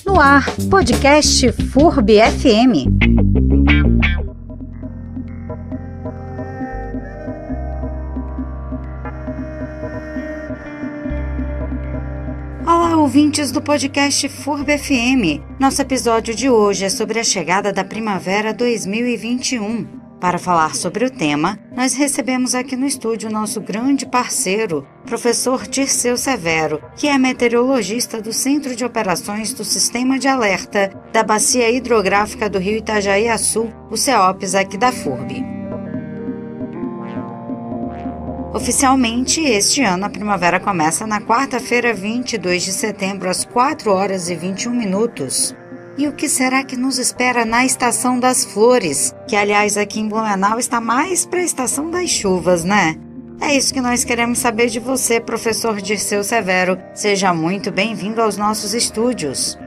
No ar, podcast FURB FM. Olá, ouvintes do podcast FURB FM. Nosso episódio de hoje é sobre a chegada da primavera 2021. Para falar sobre o tema, nós recebemos aqui no estúdio nosso grande parceiro, professor Dirceu Severo, que é meteorologista do Centro de Operações do Sistema de Alerta da Bacia Hidrográfica do Rio Itajaí-Açu, o CEOPS aqui da FURB. Oficialmente, este ano a primavera começa na quarta-feira, 22 de setembro, às 4 horas e 21 minutos. E o que será que nos espera na Estação das Flores? Que, aliás, aqui em Blumenau está mais para a Estação das Chuvas, né? É isso que nós queremos saber de você, professor Dirceu Severo. Seja muito bem-vindo aos nossos estúdios.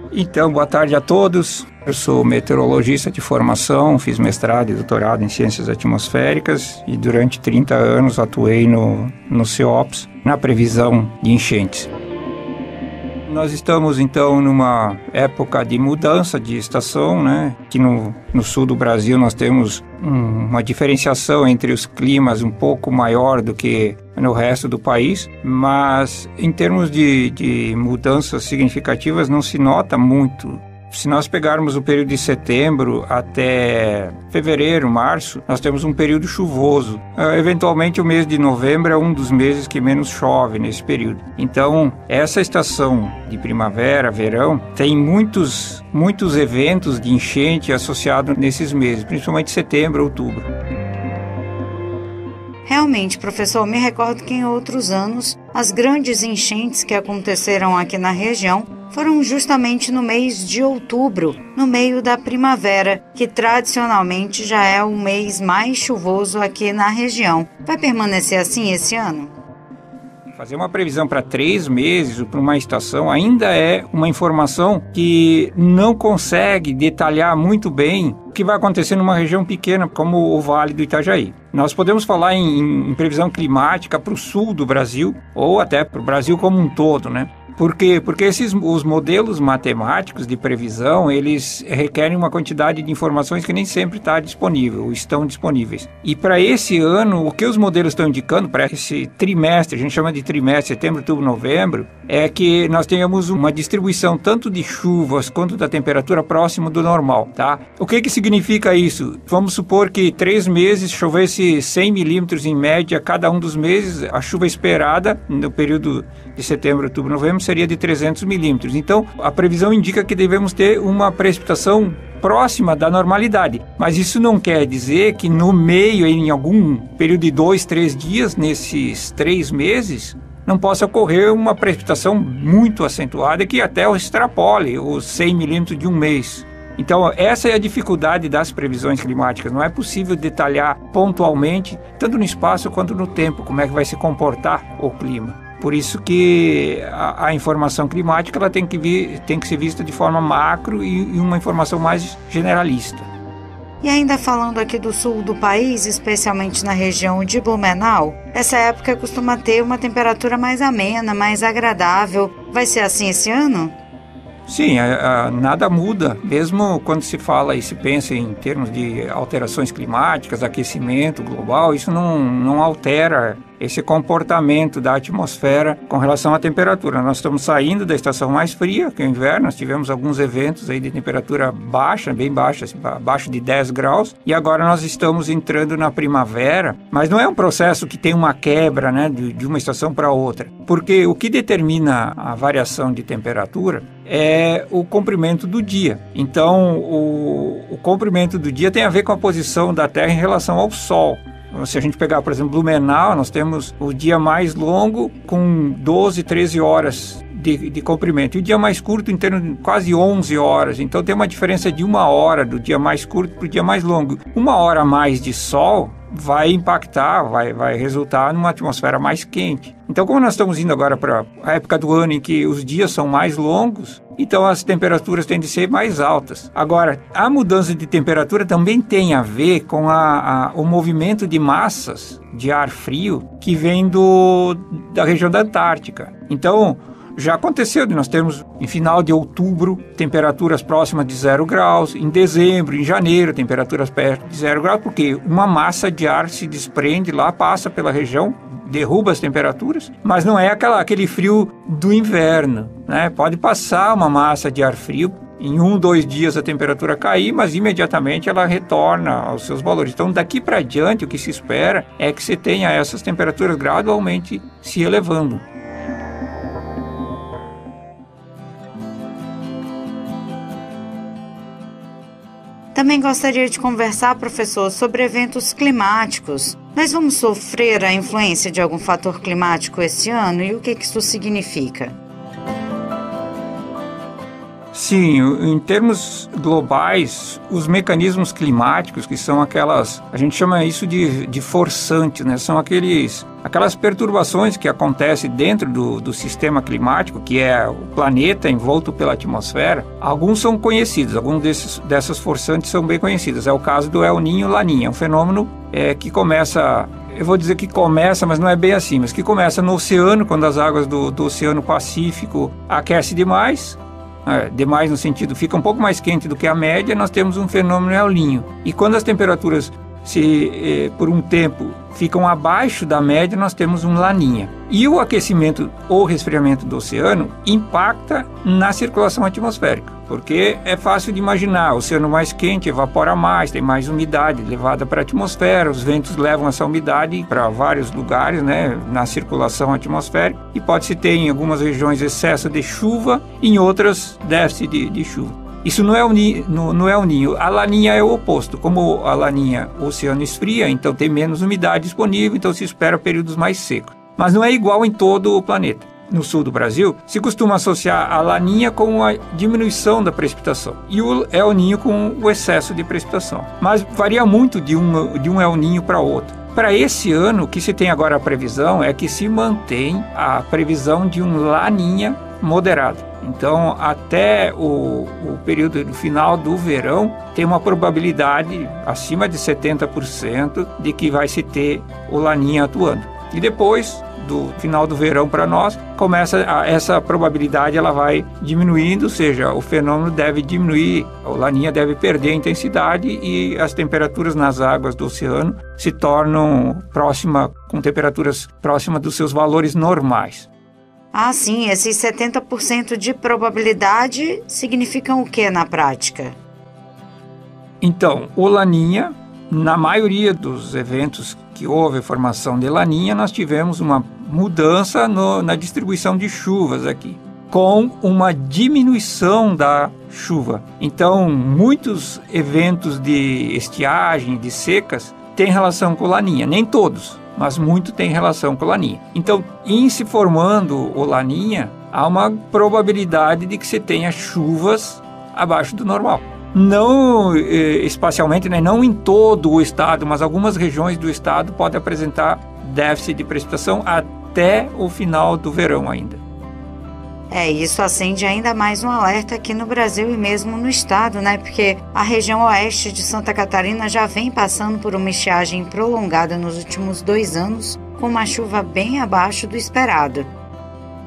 Então, boa tarde a todos. Eu sou meteorologista de formação, fiz mestrado e doutorado em ciências atmosféricas e durante 30 anos atuei no CEOPS, na previsão de enchentes. Nós estamos, então, numa época de mudança de estação, né? Aqui no sul do Brasil nós temos uma diferenciação entre os climas um pouco maior do que no resto do país, mas em termos de mudanças significativas não se nota muito. Se nós pegarmos o período de setembro até fevereiro, março, nós temos um período chuvoso. Eventualmente o mês de novembro é um dos meses que menos chove nesse período. Então, essa estação de primavera, verão, tem muitos eventos de enchente associados nesses meses, principalmente setembro, outubro. Realmente, professor, me recordo que em outros anos, as grandes enchentes que aconteceram aqui na região foram justamente no mês de outubro, no meio da primavera, que tradicionalmente já é o mês mais chuvoso aqui na região. Vai permanecer assim esse ano? Fazer uma previsão para 3 meses ou para uma estação ainda é uma informação que não consegue detalhar muito bem o que vai acontecer numa região pequena como o Vale do Itajaí. Nós podemos falar em previsão climática para o sul do Brasil ou até para o Brasil como um todo, né? Por quê? Porque os modelos matemáticos de previsão, eles requerem uma quantidade de informações que nem sempre está disponível, ou estão disponíveis. E para esse ano, o que os modelos estão indicando, para esse trimestre, a gente chama de trimestre, setembro, outubro, novembro, é que nós tenhamos uma distribuição tanto de chuvas quanto da temperatura próximo do normal, tá? O que significa isso? Vamos supor que 3 meses chovesse 100 milímetros em média cada um dos meses, a chuva esperada no período de setembro, outubro, novembro seria de 300 milímetros. Então, a previsão indica que devemos ter uma precipitação próxima da normalidade. Mas isso não quer dizer que no meio, em algum período de 2, 3 dias, nesses 3 meses, não possa ocorrer uma precipitação muito acentuada que até extrapole os 100 milímetros de um mês. Então, essa é a dificuldade das previsões climáticas. Não é possível detalhar pontualmente, tanto no espaço quanto no tempo, como é que vai se comportar o clima. Por isso que a informação climática ela tem que ser vista de forma macro e uma informação mais generalista. E ainda falando aqui do sul do país, especialmente na região de Blumenau, essa época costuma ter uma temperatura mais amena, mais agradável. Vai ser assim esse ano? Sim, nada muda, mesmo quando se fala e se pensa em termos de alterações climáticas, aquecimento global, isso não altera esse comportamento da atmosfera com relação à temperatura. Nós estamos saindo da estação mais fria, que é o inverno, nós tivemos alguns eventos aí de temperatura baixa, bem baixa, abaixo de 10 graus, e agora nós estamos entrando na primavera, mas não é um processo que tem uma quebra, né, de uma estação para outra, porque o que determina a variação de temperatura é o comprimento do dia. Então, o comprimento do dia tem a ver com a posição da Terra em relação ao Sol. Se a gente pegar, por exemplo, Blumenau, nós temos o dia mais longo com 12, 13 horas de comprimento. E o dia mais curto em termos de quase 11 horas. Então tem uma diferença de 1 hora do dia mais curto para o dia mais longo. 1 hora a mais de sol vai impactar, vai resultar numa atmosfera mais quente. Então, como nós estamos indo agora para a época do ano em que os dias são mais longos, então as temperaturas tendem a ser mais altas. Agora, a mudança de temperatura também tem a ver com o movimento de massas de ar frio que vem da região da Antártica. Então, já aconteceu de nós termos, em final de outubro, temperaturas próximas de 0 graus, em dezembro, em janeiro, temperaturas perto de 0 graus, porque uma massa de ar se desprende lá, passa pela região, derruba as temperaturas, mas não é aquele frio do inverno, né? Pode passar uma massa de ar frio, em 1, 2 dias a temperatura cair, mas imediatamente ela retorna aos seus valores. Então, daqui para diante, o que se espera é que você tenha essas temperaturas gradualmente se elevando. Também gostaria de conversar, professor, sobre eventos climáticos. Nós vamos sofrer a influência de algum fator climático esse ano e o que isso significa? Sim, em termos globais, os mecanismos climáticos, que são aquelas, a gente chama isso de forçantes, né? São aquelas perturbações que acontecem dentro do sistema climático, que é o planeta envolto pela atmosfera. Alguns são conhecidos, dessas forçantes são bem conhecidas. É o caso do El Niño e Laninha, é um fenômeno que começa... Eu vou dizer que começa, mas não é bem assim, mas que começa no oceano, quando as águas do Oceano Pacífico aquecem demais no sentido, fica um pouco mais quente do que a média, nós temos um fenômeno El Niño. E quando as temperaturas por um tempo ficam abaixo da média, nós temos um Laninha. E o aquecimento ou resfriamento do oceano impacta na circulação atmosférica, porque é fácil de imaginar, o oceano mais quente evapora mais, tem mais umidade levada para a atmosfera, os ventos levam essa umidade para vários lugares, né, na circulação atmosférica, e pode-se ter em algumas regiões excesso de chuva, em outras déficit de chuva. Isso não é o Ninho. A Laninha é o oposto. Como a Laninha, o oceano esfria, então tem menos umidade disponível, então se espera períodos mais secos. Mas não é igual em todo o planeta. No sul do Brasil, se costuma associar a Laninha com a diminuição da precipitação e o El Niño com o excesso de precipitação. Mas varia muito de um El Niño para outro. Para esse ano, o que se tem agora a previsão é que se mantém a previsão de um Laninha moderado. Então, até o período do final do verão, tem uma probabilidade acima de 70% de que vai se ter o Laninha atuando. E depois do final do verão para nós, essa probabilidade ela vai diminuindo, ou seja, o fenômeno deve diminuir, o Laninha deve perder a intensidade e as temperaturas nas águas do oceano se tornam com temperaturas próximas dos seus valores normais. Ah, sim, esses 70% de probabilidade significam o que na prática? Então, o Laninha, na maioria dos eventos que houve formação de Laninha, nós tivemos uma mudança na distribuição de chuvas aqui, com uma diminuição da chuva. Então, muitos eventos de estiagem, de secas, têm relação com o Laninha, nem todos, mas muito tem relação com o Laninha. Então, em se formando o Laninha, há uma probabilidade de que você tenha chuvas abaixo do normal. Não espacialmente, né? Não em todo o estado, mas algumas regiões do estado podem apresentar déficit de precipitação até o final do verão ainda. Isso acende ainda mais um alerta aqui no Brasil e mesmo no estado, né? Porque a região oeste de Santa Catarina já vem passando por uma estiagem prolongada nos últimos 2 anos, com uma chuva bem abaixo do esperado.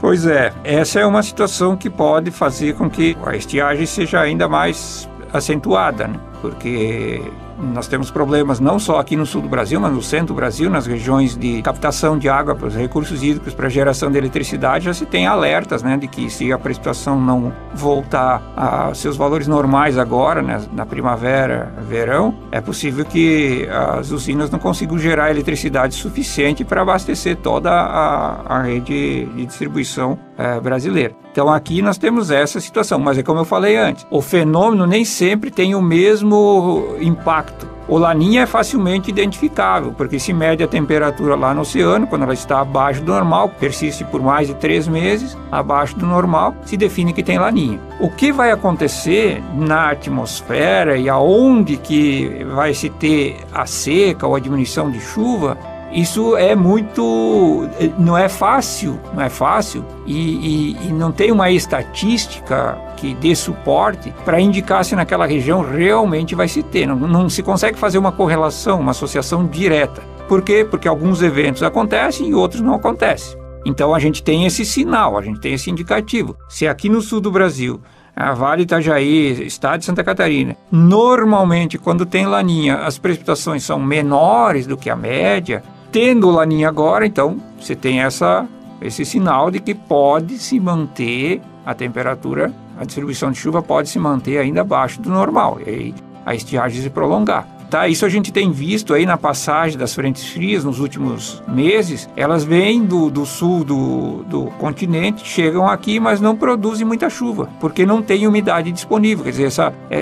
Pois é, essa é uma situação que pode fazer com que a estiagem seja ainda mais acentuada, né? Porque nós temos problemas não só aqui no sul do Brasil, mas no centro do Brasil, nas regiões de captação de água para os recursos hídricos, para geração de eletricidade, já se tem alertas, né, de que se a precipitação não voltar a seus valores normais agora, né, na primavera, verão, é possível que as usinas não consigam gerar eletricidade suficiente para abastecer toda a rede de distribuição brasileira. Então aqui nós temos essa situação, mas é como eu falei antes, o fenômeno nem sempre tem o mesmo impacto. O Laninha é facilmente identificável, porque se mede a temperatura lá no oceano, quando ela está abaixo do normal, persiste por mais de 3 meses, abaixo do normal, se define que tem Laninha. O que vai acontecer na atmosfera e aonde que vai se ter a seca ou a diminuição de chuva, Isso é muito... não é fácil e não tem uma estatística que dê suporte para indicar se naquela região realmente vai se ter. Não se consegue fazer uma correlação, uma associação direta. Por quê? Porque alguns eventos acontecem e outros não acontecem. Então a gente tem esse sinal, a gente tem esse indicativo. Se aqui no sul do Brasil, a Vale Itajaí, estado de Santa Catarina, normalmente quando tem laninha as precipitações são menores do que a média, tendo laninha agora, então você tem esse sinal de que pode se manter a temperatura, a distribuição de chuva pode se manter ainda abaixo do normal, e aí a estiagem se prolongar. Tá, isso a gente tem visto aí na passagem das frentes frias nos últimos meses. Elas vêm do sul do continente, chegam aqui, mas não produzem muita chuva, porque não tem umidade disponível. Quer dizer,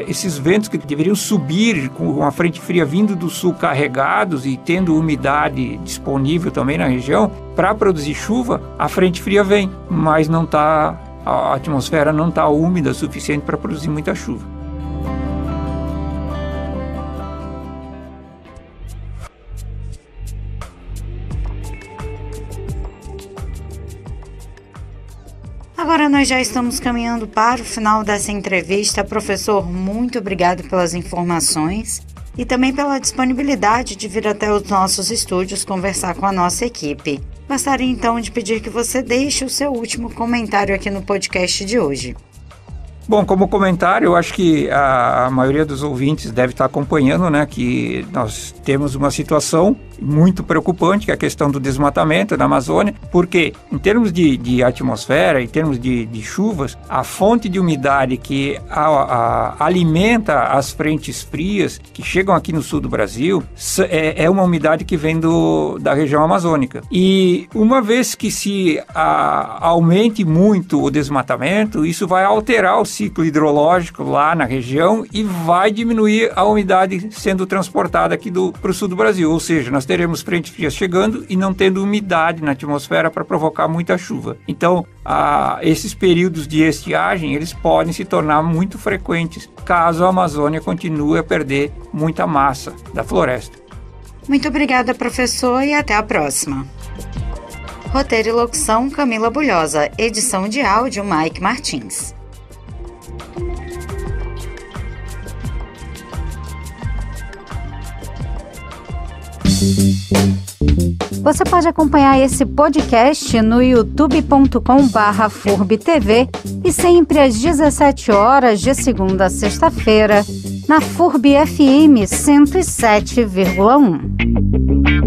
esses ventos que deveriam subir com a frente fria vindo do sul carregados e tendo umidade disponível também na região, para produzir chuva, a frente fria vem, mas a atmosfera não está úmida o suficiente para produzir muita chuva. Agora nós já estamos caminhando para o final dessa entrevista. Professor, muito obrigado pelas informações e também pela disponibilidade de vir até os nossos estúdios conversar com a nossa equipe. Gostaria então de pedir que você deixe o seu último comentário aqui no podcast de hoje. Bom, como comentário, eu acho que a maioria dos ouvintes deve estar acompanhando, né, que nós temos uma situação muito preocupante, que é a questão do desmatamento na Amazônia, porque em termos de atmosfera, em termos de chuvas, a fonte de umidade que alimenta as frentes frias que chegam aqui no sul do Brasil é uma umidade que vem da região amazônica. E uma vez que se aumente muito o desmatamento, isso vai alterar o ciclo hidrológico lá na região e vai diminuir a umidade sendo transportada aqui para o sul do Brasil, ou seja, nós teremos frentes frias chegando e não tendo umidade na atmosfera para provocar muita chuva. Então, esses períodos de estiagem, eles podem se tornar muito frequentes caso a Amazônia continue a perder muita massa da floresta. Muito obrigada, professor, e até a próxima. Roteiro e locução, Camila Bulhosa. Edição de áudio, Mike Martins. Você pode acompanhar esse podcast no youtube.com/FurbTV e sempre às 17 horas de segunda a sexta-feira na FURB FM 107,1.